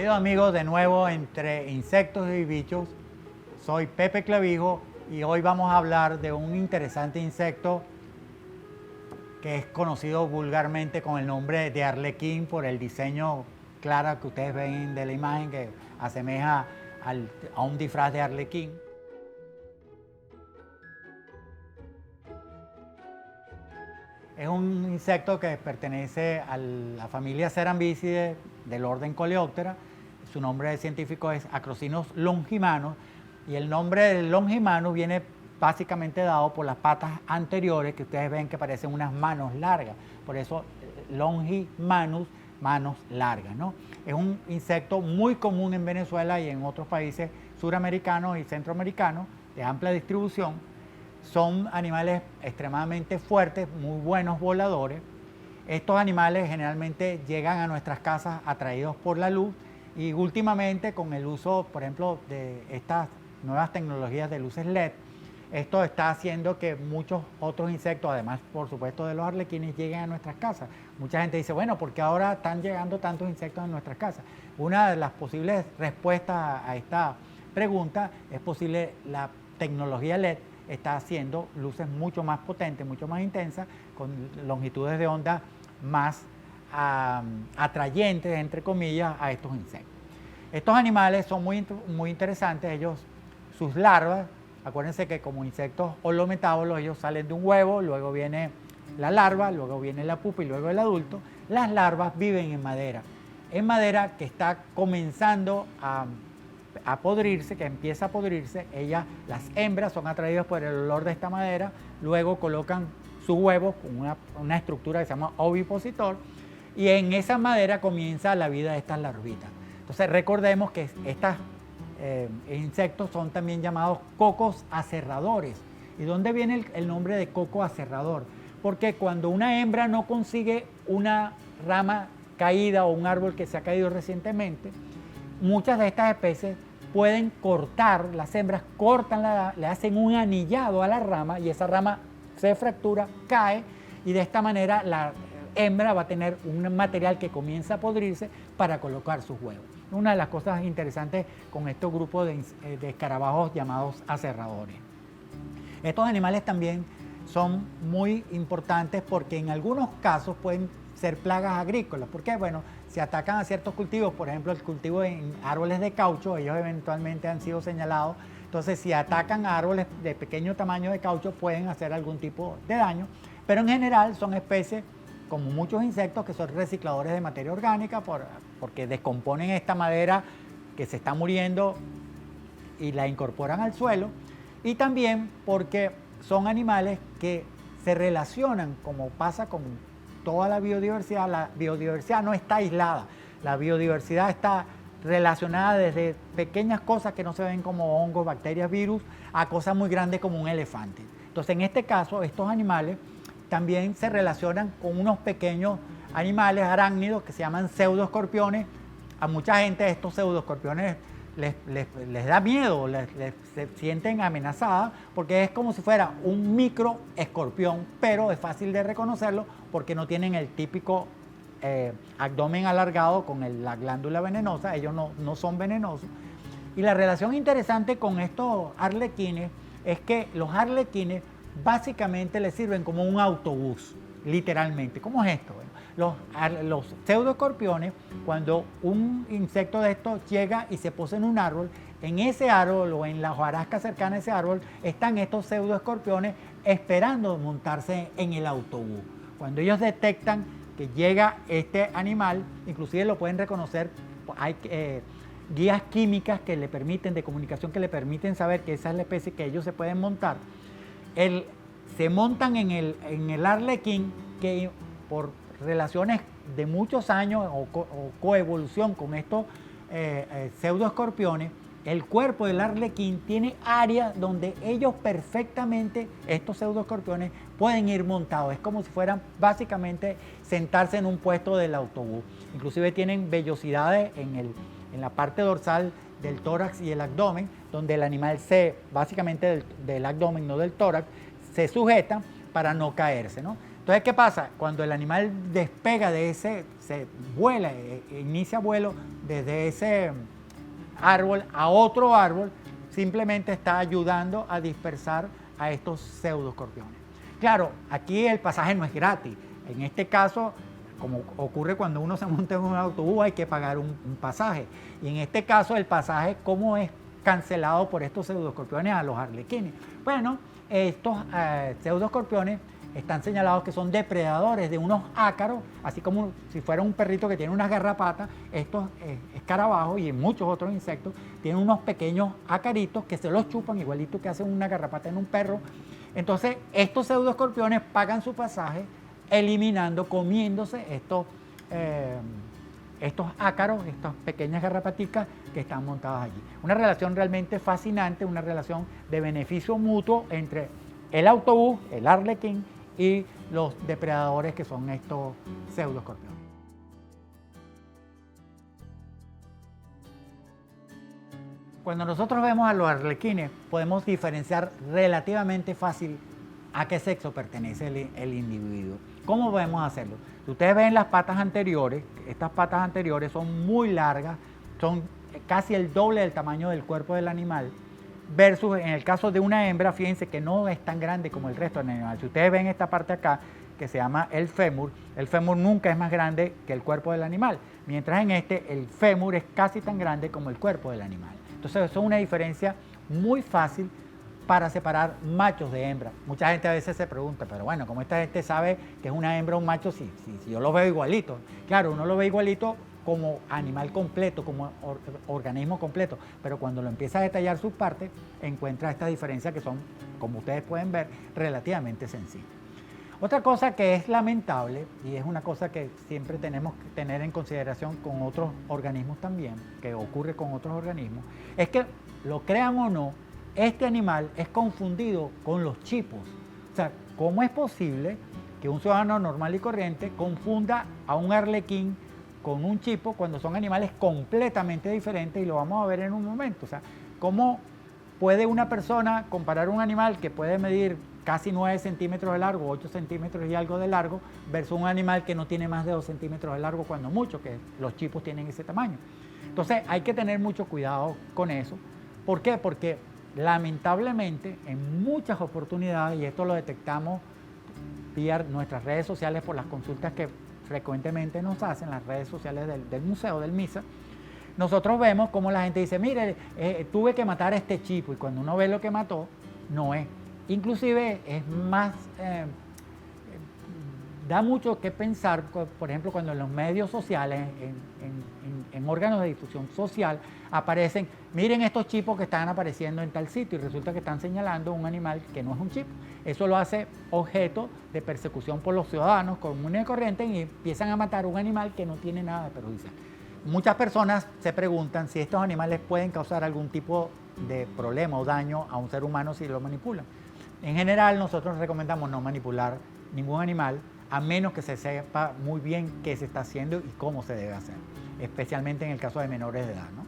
Queridos amigos, de nuevo entre insectos y bichos, soy Pepe Clavijo y hoy vamos a hablar de un interesante insecto que es conocido vulgarmente con el nombre de arlequín por el diseño claro que ustedes ven de la imagen que asemeja a un disfraz de arlequín. Es un insecto que pertenece a la familia Cerambicidae del orden Coleoptera. Su nombre científico es Acrocynus longimanus y el nombre de longimanus viene básicamente dado por las patas anteriores que ustedes ven que parecen unas manos largas. Por eso longimanus, manos largas, ¿no? Es un insecto muy común en Venezuela y en otros países suramericanos y centroamericanos de amplia distribución. Son animales extremadamente fuertes, muy buenos voladores. Estos animales generalmente llegan a nuestras casas atraídos por la luz y últimamente con el uso, por ejemplo, de estas nuevas tecnologías de luces LED, esto está haciendo que muchos otros insectos, además por supuesto de los arlequines, lleguen a nuestras casas. Mucha gente dice, bueno, ¿por qué ahora están llegando tantos insectos a nuestras casas? Una de las posibles respuestas a esta pregunta es posible la tecnología LED está haciendo luces mucho más potentes, mucho más intensas, con longitudes de onda más atrayentes, entre comillas, a estos insectos. Estos animales son muy interesantes, sus larvas, acuérdense que como insectos holometábolos, ellos salen de un huevo, luego viene la larva, luego viene la pupa y luego el adulto. Las larvas viven en madera que está comenzando a podrirse, que empieza a podrirse. Las hembras son atraídas por el olor de esta madera, luego colocan sus huevos con una estructura que se llama ovipositor y en esa madera comienza la vida de estas larvitas. Entonces recordemos que estos insectos son también llamados cocos aserradores. ¿Y dónde viene el nombre de coco aserrador? Porque cuando una hembra no consigue una rama caída o un árbol que se ha caído recientemente, muchas de estas especies pueden cortar, las hembras cortan, le hacen un anillado a la rama y esa rama se fractura, cae y de esta manera la hembra va a tener un material que comienza a podrirse para colocar sus huevos. Una de las cosas interesantes con estos grupos de escarabajos llamados aserradores. Estos animales también son muy importantes porque en algunos casos pueden ser plagas agrícolas. ¿Por qué? Bueno, si atacan a ciertos cultivos, por ejemplo, el cultivo en árboles de caucho, ellos eventualmente han sido señalados. Entonces, si atacan a árboles de pequeño tamaño de caucho, pueden hacer algún tipo de daño. Pero en general son especies, como muchos insectos, que son recicladores de materia orgánica porque descomponen esta madera que se está muriendo y la incorporan al suelo. Y también porque son animales que se relacionan, como pasa con toda la biodiversidad no está aislada, la biodiversidad está relacionada desde pequeñas cosas que no se ven como hongos, bacterias, virus, a cosas muy grandes como un elefante. Entonces, en este caso, estos animales también se relacionan con unos pequeños animales arácnidos que se llaman pseudoescorpiones. A mucha gente estos pseudoescorpiones les da miedo, se sienten amenazadas porque es como si fuera un microescorpión, pero es fácil de reconocerlo porque no tienen el típico abdomen alargado con la glándula venenosa, ellos no son venenosos. Y la relación interesante con estos arlequines es que los arlequines básicamente les sirven como un autobús, literalmente. ¿Cómo es esto? Bueno, los pseudoescorpiones, cuando un insecto de estos llega y se posa en un árbol, en ese árbol o en la hojarasca cercana a ese árbol están estos pseudoescorpiones esperando montarse en el autobús. Cuando ellos detectan que llega este animal, inclusive lo pueden reconocer, hay guías químicas que le permiten, de comunicación que le permiten saber que esa es la especie que ellos se pueden montar. Se montan en el arlequín que por relaciones de muchos años o coevolución con estos pseudoescorpiones, el cuerpo del arlequín tiene áreas donde ellos perfectamente, estos pseudoescorpiones, pueden ir montados. Es como si fueran básicamente sentarse en un puesto del autobús. Inclusive tienen vellosidades en la parte dorsal del tórax y el abdomen, donde el animal básicamente del abdomen, no del tórax, se sujeta para no caerse, ¿no? Entonces, ¿qué pasa? Cuando el animal despega se vuela, inicia vuelo desde ese árbol a otro árbol, simplemente está ayudando a dispersar a estos pseudoescorpiones. Claro, aquí el pasaje no es gratis. En este caso, como ocurre cuando uno se monta en un autobús, hay que pagar un pasaje. Y en este caso, el pasaje, ¿cómo es cancelado por estos pseudoescorpiones a los arlequines? Bueno, estos pseudoescorpiones están señalados que son depredadores de unos ácaros, así como si fuera un perrito que tiene unas garrapatas. Estos escarabajos y muchos otros insectos tienen unos pequeños acaritos que se los chupan, igualito que hacen una garrapata en un perro. Entonces, estos pseudoescorpiones pagan su pasaje eliminando, comiéndose estos ácaros, estas pequeñas garrapaticas que están montadas allí. Una relación realmente fascinante, una relación de beneficio mutuo entre el autobús, el arlequín y los depredadores que son estos pseudoescorpiones. Cuando nosotros vemos a los arlequines, podemos diferenciar relativamente fácil a qué sexo pertenece el individuo. ¿Cómo podemos hacerlo? Si ustedes ven las patas anteriores, estas patas anteriores son muy largas, son casi el doble del tamaño del cuerpo del animal, versus en el caso de una hembra, fíjense que no es tan grande como el resto del animal. Si ustedes ven esta parte acá, que se llama el fémur nunca es más grande que el cuerpo del animal, mientras en este el fémur es casi tan grande como el cuerpo del animal. Entonces eso es una diferencia muy fácil para separar machos de hembras. Mucha gente a veces se pregunta, pero bueno, ¿cómo esta gente sabe que es una hembra o un macho si yo lo veo igualito? Claro, uno lo ve igualito como animal completo, como organismo completo, pero cuando lo empieza a detallar sus partes, encuentra estas diferencias que son, como ustedes pueden ver, relativamente sencillas. Otra cosa que es lamentable, y es una cosa que siempre tenemos que tener en consideración con otros organismos también, que ocurre con otros organismos, es que, lo crean o no, este animal es confundido con los chipos. O sea, ¿cómo es posible que un ciudadano normal y corriente confunda a un arlequín con un chipo cuando son animales completamente diferentes? Y lo vamos a ver en un momento. O sea, ¿cómo puede una persona comparar un animal que puede medir casi 9 centímetros de largo, 8 centímetros y algo de largo, versus un animal que no tiene más de 2 centímetros de largo, cuando mucho, que los chipos tienen ese tamaño? Entonces hay que tener mucho cuidado con eso. ¿Por qué? Porque lamentablemente en muchas oportunidades, y esto lo detectamos vía nuestras redes sociales por las consultas que frecuentemente nos hacen, las redes sociales del museo, del MISA, nosotros vemos como la gente dice, mire, tuve que matar a este chipo, y cuando uno ve lo que mató, no es. Inclusive es más, da mucho que pensar, por ejemplo, cuando en los medios sociales, en órganos de difusión social, aparecen, miren estos chipos que están apareciendo en tal sitio, y resulta que están señalando un animal que no es un chipo. Eso lo hace objeto de persecución por los ciudadanos comunes y corrientes, y empiezan a matar un animal que no tiene nada de perjudicial. Muchas personas se preguntan si estos animales pueden causar algún tipo de problema o daño a un ser humano si lo manipulan. En general, nosotros recomendamos no manipular ningún animal, a menos que se sepa muy bien qué se está haciendo y cómo se debe hacer, especialmente en el caso de menores de edad, ¿no?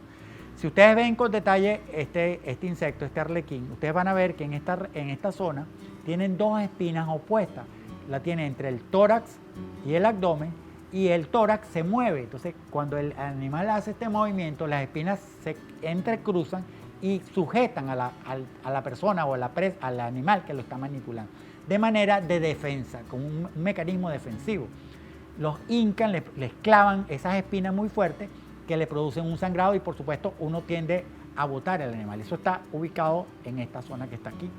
Si ustedes ven con detalle este insecto, este arlequín, ustedes van a ver que en esta zona tienen dos espinas opuestas. La tiene entre el tórax y el abdomen, y el tórax se mueve. Entonces, cuando el animal hace este movimiento, las espinas se entrecruzan y sujetan a la persona o al animal que lo está manipulando, de manera de defensa, con un mecanismo defensivo. Los hincan, les clavan esas espinas muy fuertes que le producen un sangrado, y por supuesto uno tiende a botar el animal. Eso está ubicado en esta zona que está aquí.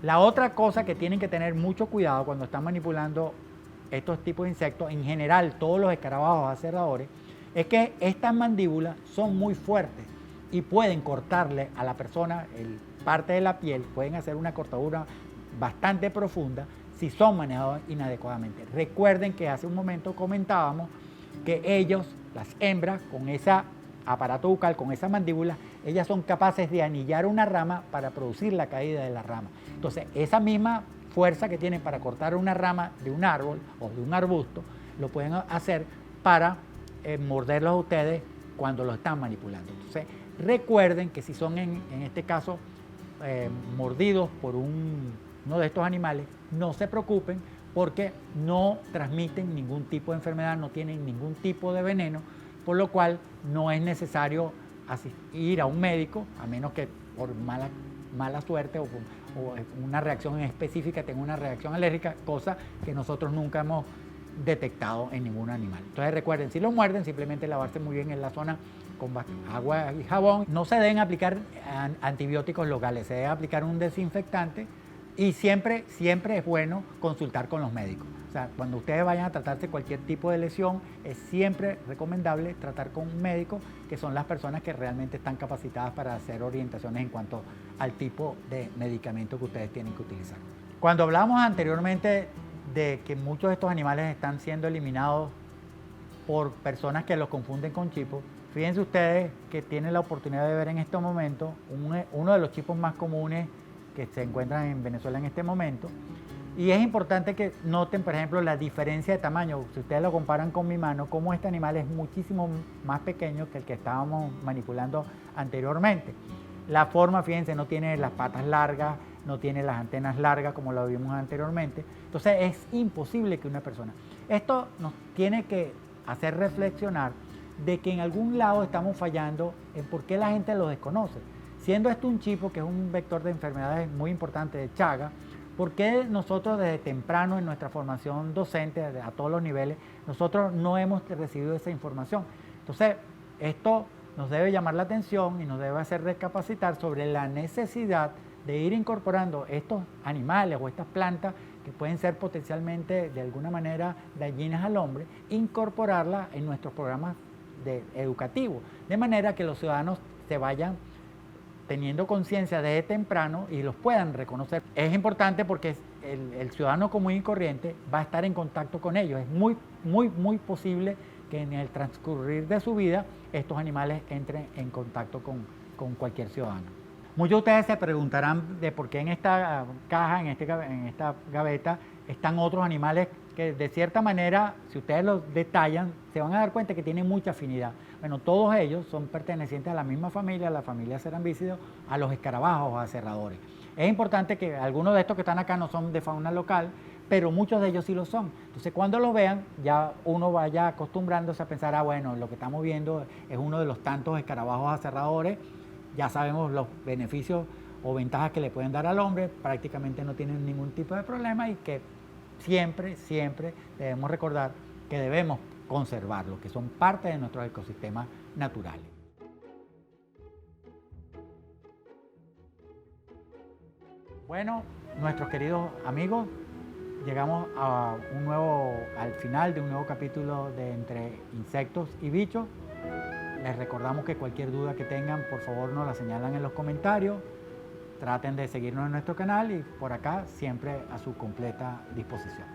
La otra cosa que tienen que tener mucho cuidado cuando están manipulando estos tipos de insectos, en general todos los escarabajos aserradores, es que estas mandíbulas son muy fuertes y pueden cortarle a la persona parte de la piel, pueden hacer una cortadura bastante profunda si son manejados inadecuadamente. Recuerden que hace un momento comentábamos que ellos, las hembras, con ese aparato bucal, con esa mandíbula, ellas son capaces de anillar una rama para producir la caída de la rama. Entonces, esa misma fuerza que tienen para cortar una rama de un árbol o de un arbusto, lo pueden hacer para morderlos a ustedes cuando lo están manipulando. Entonces, recuerden que si son en este caso mordidos por uno de estos animales, no se preocupen, porque no transmiten ningún tipo de enfermedad, no tienen ningún tipo de veneno, por lo cual no es necesario ir a un médico, a menos que por mala suerte o una reacción específica tenga una reacción alérgica, cosa que nosotros nunca hemos detectado en ningún animal. Entonces recuerden, si lo muerden, simplemente lavarse muy bien en la zona con agua y jabón. No se deben aplicar antibióticos locales, se debe aplicar un desinfectante y siempre es bueno consultar con los médicos. O sea, cuando ustedes vayan a tratarse cualquier tipo de lesión, es siempre recomendable tratar con un médico, que son las personas que realmente están capacitadas para hacer orientaciones en cuanto al tipo de medicamento que ustedes tienen que utilizar. Cuando hablamos anteriormente de que muchos de estos animales están siendo eliminados por personas que los confunden con chipos, fíjense ustedes que tienen la oportunidad de ver en este momento uno de los chipos más comunes que se encuentran en Venezuela en este momento. Y es importante que noten, por ejemplo, la diferencia de tamaño. Si ustedes lo comparan con mi mano, como este animal es muchísimo más pequeño que el que estábamos manipulando anteriormente. La forma, fíjense, no tiene las patas largas, no tiene las antenas largas como lo vimos anteriormente. Entonces es imposible que una persona... Esto nos tiene que hacer reflexionar de que en algún lado estamos fallando en por qué la gente lo desconoce. Siendo esto un chipo que es un vector de enfermedades muy importante de Chagas, ¿por qué nosotros desde temprano en nuestra formación docente, a todos los niveles, nosotros no hemos recibido esa información? Entonces, esto nos debe llamar la atención y nos debe hacer recapacitar sobre la necesidad de ir incorporando estos animales o estas plantas que pueden ser potencialmente de alguna manera dañinas al hombre, incorporarlas en nuestros programas educativos, de manera que los ciudadanos se vayan teniendo conciencia desde temprano y los puedan reconocer. Es importante porque el ciudadano común y corriente va a estar en contacto con ellos. Es muy posible que en el transcurrir de su vida estos animales entren en contacto con cualquier ciudadano. Muchos de ustedes se preguntarán de por qué en esta caja, en esta gaveta, están otros animales que de cierta manera, si ustedes los detallan, se van a dar cuenta que tienen mucha afinidad. Bueno, todos ellos son pertenecientes a la misma familia, a la familia Cerambícidos, a los escarabajos, a aserradores. Es importante que algunos de estos que están acá no son de fauna local, pero muchos de ellos sí lo son. Entonces, cuando los vean, ya uno vaya acostumbrándose a pensar, ah, bueno, lo que estamos viendo es uno de los tantos escarabajos aserradores. Ya sabemos los beneficios o ventajas que le pueden dar al hombre, prácticamente no tienen ningún tipo de problema y que siempre debemos recordar que debemos conservarlos, que son parte de nuestros ecosistemas naturales. Bueno, nuestros queridos amigos, llegamos al final de un nuevo capítulo de Entre Insectos y Bichos. Les recordamos que cualquier duda que tengan, por favor nos la señalan en los comentarios. Traten de seguirnos en nuestro canal y por acá siempre a su completa disposición.